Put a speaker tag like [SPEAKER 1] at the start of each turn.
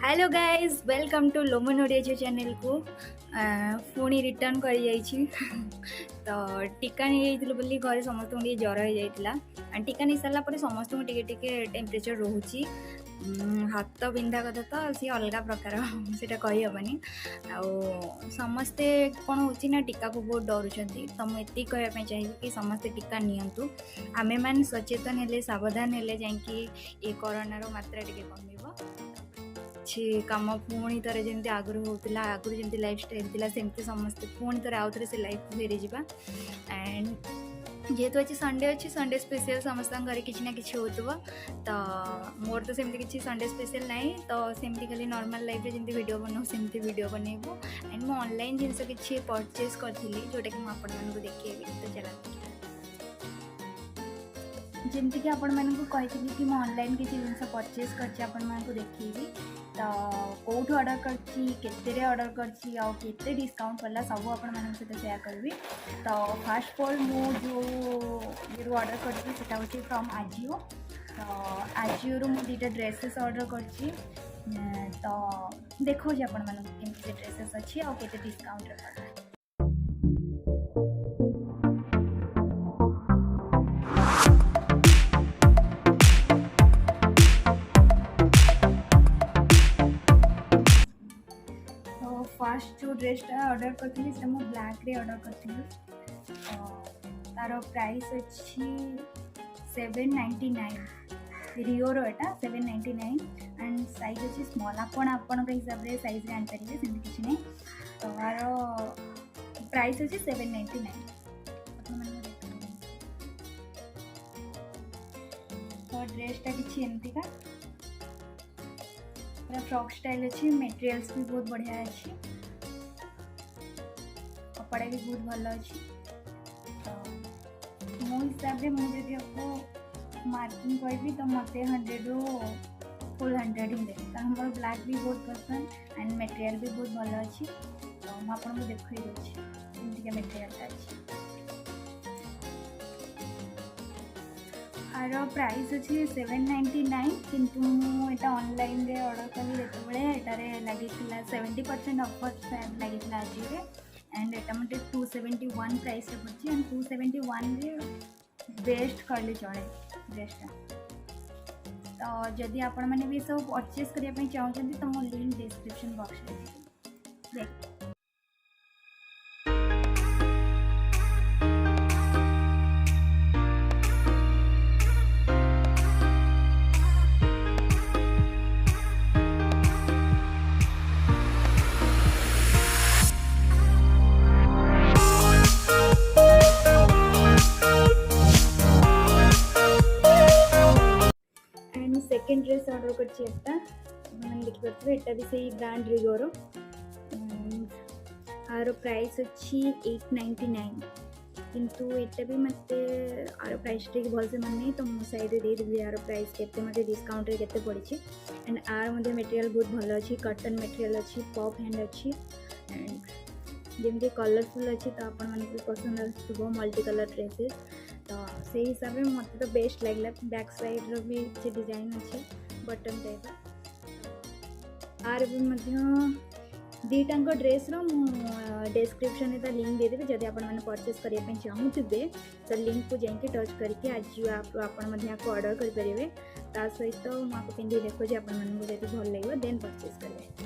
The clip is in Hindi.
[SPEAKER 1] हेलो गाइज वेलकम टू लोमन ओडिया चैनल को पुणी रिटर्न कर तो टीका नहीं बोली घरे समस्त ज्वर हो जाता टीका नहीं सारापर समस्त टेम्परेचर रोचे हाथ बिंधा कथा तो सी अलग प्रकार से कहीहबनी समस्ते कौन हो टीका को बहुत डरुंच तो मुझे कहवाई चाहिए कि समस्ते टीका नियंतु आमे मान सचेतन हेले सावधान हेले जाकि ये कोरोनार मात्रा टिके कमिबो कम पुणी थे जमी आगुरी होता आगुरी जमी लाइफ स्टाइल थी सेमती समस्ते पुणी थे आउ थे से लाइफ फेरी जा एंड जेहेतु आज संडे अच्छी संडे स्पेशल समस्त घर किसी ना कि हो तो मोर तो सेमती किसी संडे स्पेशल ना तो सेमती खाली नॉर्मल लाइफ रे जमी वीडियो बनाऊ सेमती वीडियो बनइबू एंड मु ऑनलाइन जिनस किसी परचेज करी जोटा कि मुझे देखी तो चला जमती कि आपण मानक कही कि मैं ऑनलाइन किसी जिन परचेज कर देखी तो कौट ऑर्डर करते ऑर्डर करते डिस्काउंट कला सब आपण सहित शेयर करी तो फास्ट ऑल मु जो ये ऑर्डर कर फ्रॉम आजिओ तो आजिओ रू मुझे दुटा ड्रेसेस ऑर्डर कर तो देखो आपण मानक ड्रेसेस अच्छी आउ के डिस्काउंट फास्ट जो ड्रेसटा ऑर्डर करी से मुझे ब्लैक रे ऑर्डर करी तार प्राइस अच्छी 799 रियोर एटा 799 एंड साइज अच्छी स्मॉल आपण हिसाब से साइज रे आनपारे सेमती किसी नहीं तो तार प्राइस अच्छी 799 तो ड्रेसटा किसी एमती का पूरा फ्रॉक स्टाइल अच्छी मटेरियल्स भी बहुत बढ़िया अच्छी कपड़ा भी बहुत भल अच्छी तो मो हिसाब से मुझे आपको मार्किंग करी तो मत 100 रू फुल 100 ही देवी कारण मोर ब्लैक भी बहुत पसंद एंड मटेरियल भी बहुत भल अच्छी तो मुझे आपको देखी दूसरी मटेरियल अच्छी आर प्राइस अच्छी 799 किंतु मुझे ऑनलाइन रे ऑर्डर कली जो लगी 70% ऑफर लगी आजिओ एंड एटा मत 271 प्राइस पड़ी एंड 271 रे बेस्ट कहले चले ड्रेसटा तो जदि आपण मैंने भी सब परचेज करने चाहते तो मो लिंक डिस्क्रिप्शन बॉक्स में देख सेकेंड ड्रेस ऑर्डर कर देखिए एटा भी सही ब्रांड रिगोर आर प्राइस अच्छी 899 किंतु एटा भी मत आर प्राइस टे भल से मन नहीं तो मो साइड दे देली आर प्राइस केते मते डिस्काउंट रे केते पड़ी एंड आर मते मटेरियल बहुत भल अच्छी कॉटन मटेरियल अच्छी पॉप हैंड अच्छी एंड जमी कलरफुल अच्छी तो आपण मन भी पसंद आसो मल्टी कलर ड्रेसेस तो से हिसाब से मत तो बेस्ट लगला बैक साइड रो भी अच्छे डिजाइन अच्छे बटन टाइप आर भी दीटांक ड्रेस रो डिस्क्रिप्शन में लिंक देदेवी जब आप परचेज करने चाहूबे तो लिंक को जाकि टच करके आजिओ आप ऑर्डर करेंगे ता सहित मुझे पिंधि देखो आप भल लगे देन परचेज करेंगे।